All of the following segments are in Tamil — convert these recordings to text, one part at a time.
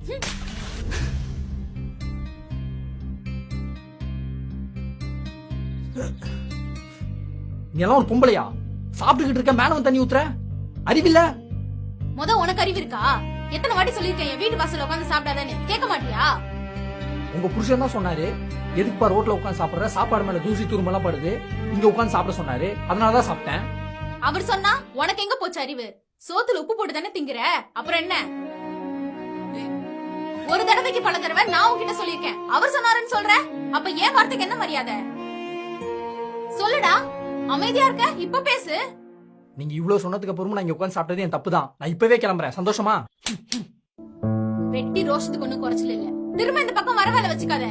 நீ எல்லாம் ஒரு பொம்பளையா? சாப்பிட்டுக்கிட்டு இருக்க, மேல வந்து தண்ணி ஊத்துற, அறிவில்ல? உனக்கு அறிவு இருக்கா? எத்தனை வாட்டி சொல்லிருக்கேன் என் வீட்டு வாசல்ல உட்காந்து சாப்பிடாதேன்னு, கேட்க மாட்டியா? உங்க புருஷன் தான் சொன்னாரு, எதுக்குப்பா ரோட்ல உட்காந்து சாப்பிடுற, சாப்பாடு மேல தூசி துரும்பெல்லாம் படுது, இங்க உட்காந்து சாப்பிட சொன்னாரு, அதனாலதான் சாப்பிட்டேன். அவர் சொன்னா உனக்கு எங்க போச்சு அறிவு? சோத்துல உப்பு போட்டு தானே திங்கிற, அப்புறம் என்ன? ஒரு தடவைக்கு பல தடவை நான் உன்கிட்ட சொல்லிருக்கேன், அவர் சொன்னாருன்னு சொல்ற, அப்ப ஏன் வார்த்தைக்கு என்ன மரியாதை? சொல்லுடா, அமைதியா இருக்க, இப்ப பேசு. நீங்க இவ்வளவு சொன்னதுக்கு அப்புறமும் நான் இங்க உட்காந்து சாப்பிட்டது என் தப்பு தான். நான் இப்பவே கிளம்புறேன். சந்தோஷமா? வெட்டி ரோஷத்துக்கு ஒண்ணும் குறைச்சல இல்ல. திரும்ப இந்த பக்கம் வர வேலை வச்சுக்காத.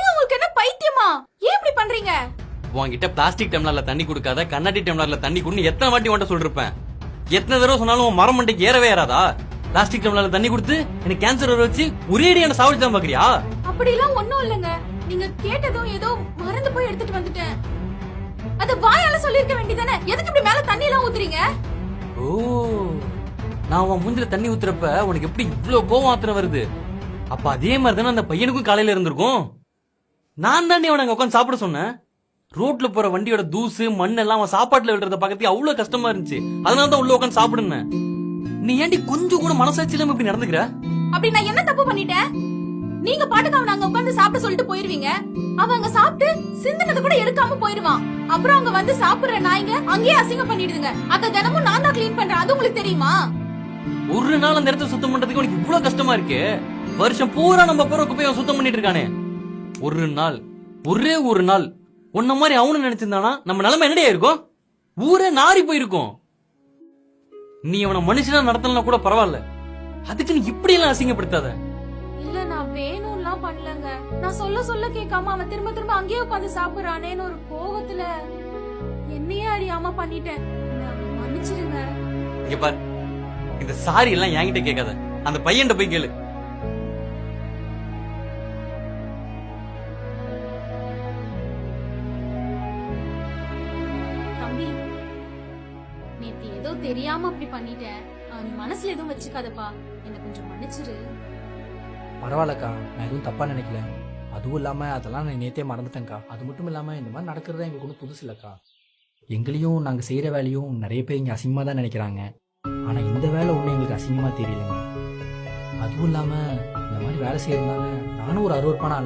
உங்களுக்கு என்ன பைத்தியமா? ஏன் இப்படி பண்றீங்க? உன்கிட்ட பிளாஸ்டிக் டம்ளர்ல தண்ணி குடுக்காத, கண்ணாடி டம்ளர்ல தண்ணி குடுன்னு எத்தனை வாட்டி உன்கிட்ட சொல்லிருப்பேன். எத்தனை தடவை சொன்னாலும் மரம் மண்டைக்கு ஏறவே ஏறாதா? பிளாஸ்டிக் டம்ளர்ல தண்ணி கொடுத்து எனக்கு கேன்சர் வர வச்சு ஒரேடி என்ன சாவடிச்சாம பாக்குறியா? அப்படி எல்லாம் ஒண்ணும் இல்லங்க. நீங்க கேட்டதும் ஏதோ மறந்து போய் எடுத்துட்டு வந்துட்டேன். அத வாயால சொல்லிருக்க வேண்டியதானே? எதுக்கு இப்படி மேல தண்ணி எல்லாம் ஊத்துறீங்க? ஓ, நான் உன் மூஞ்சில தண்ணி ஊத்துறப்ப உனக்கு எப்படி இவ்ளோ கோவம் ஆத்திரம் வருது? அப்ப அதே மாதிரி தானே அந்த பையனுக்கும் காலையில இருந்திருக்கும். நான் தானே அவனை உட்காந்து சாப்பிட சொன்னேன். ரோட்ல போற வண்டியோட தூசு மண் எல்லாம் அவன் சாப்பாட்டுல விடுறத பக்கத்து அவ்வளவு கஷ்டமா இருந்துச்சு. அதனாலதான் உள்ள உட்காந்து சாப்பிடுனேன். நீ ஏன்டி கொஞ்சம் கூட மனசாட்சி இல்லாம இப்படி நடந்துக்கிற? அப்படி நான் என்ன தப்பு பண்ணிட்டேன்? நீங்க பாட்டுக்கு அவன் அங்க உட்காந்து சாப்பிட சொல்லிட்டு போயிருவீங்க. அவன் அங்க சாப்பிட்டு சிந்தினது கூட எடுக்காம போயிருவான். அப்புறம் அங்க வந்து சாப்பிடுற நாய்ங்க அங்கேயே அசிங்கம் பண்ணிடுதுங்க. அத தினமும் நான் தான் கிளீன் பண்றேன். அது உங்களுக்கு தெரியுமா? ஒரு நாள் அந்த இடத்த சுத்தம் பண்றதுக்கு உனக்கு இவ்வளவு கஷ்டமா இருக்கு. வருஷம் பூரா நம்ம போற குப்பையை சுத்தம் பண்ணிட்டு இருக்கானே. ஒரு நாள், ஒரே ஒரு நாள் உன்ன மாதிரி அவனு நினைச்சிருந்தானா நம்ம நிலைமை என்னடியா இருக்கும்? ஊரே நாரி போயிருக்கும். நீ அவனை மனுஷனா நடத்தலாம் கூட பரவாயில்ல, அதுக்கு நீ இப்படி எல்லாம் அசிங்கப்படுத்தாத. இல்ல, நான் வேணும்லாம் பண்ணலங்க. நான் சொல்ல சொல்ல கேட்காம அவன் திரும்ப திரும்ப அங்கேயே உட்காந்து சாப்பிடுறானேன்னு ஒரு கோவத்துல என்னையே அறியாம பண்ணிட்டேன். மன்னிச்சிருங்க. இங்க பாரு, இந்த சாரி எல்லாம் என்கிட்ட கேட்காத, அந்த பையன்கிட்ட போய் கேளு. தம்பி, நேத்து ஏதோ தெரியாம அப்படி பண்ணிட்டேன். நீ மனசுல எதுவும் வச்சுக்காதப்பா, என்ன கொஞ்சம் மன்னிச்சிரு. பரவாயில்லக்கா, நான் எதுவும் தப்பா நினைக்கல. அதுவும் இல்லாம அதெல்லாம் நான் நேத்தே மறந்துட்டேன்க்கா. அது மட்டும் இல்லாம இந்த மாதிரி நடக்கிறதா எங்களுக்கு ஒன்றும் புதுசு இல்லக்கா. எங்களையும் நாங்க செய்யற வேலையும் நிறைய பேர் இங்க அசிங்கமா தான் நினைக்கிறாங்க. ஆனா இந்த வேலை ஒண்ணு எங்களுக்கு அசிங்கமா தெரியலங்க. அதுவும் இல்லாம இந்த மாதிரி வேலை செய்யறதுனால நானும் ஒரு அருவருப்பான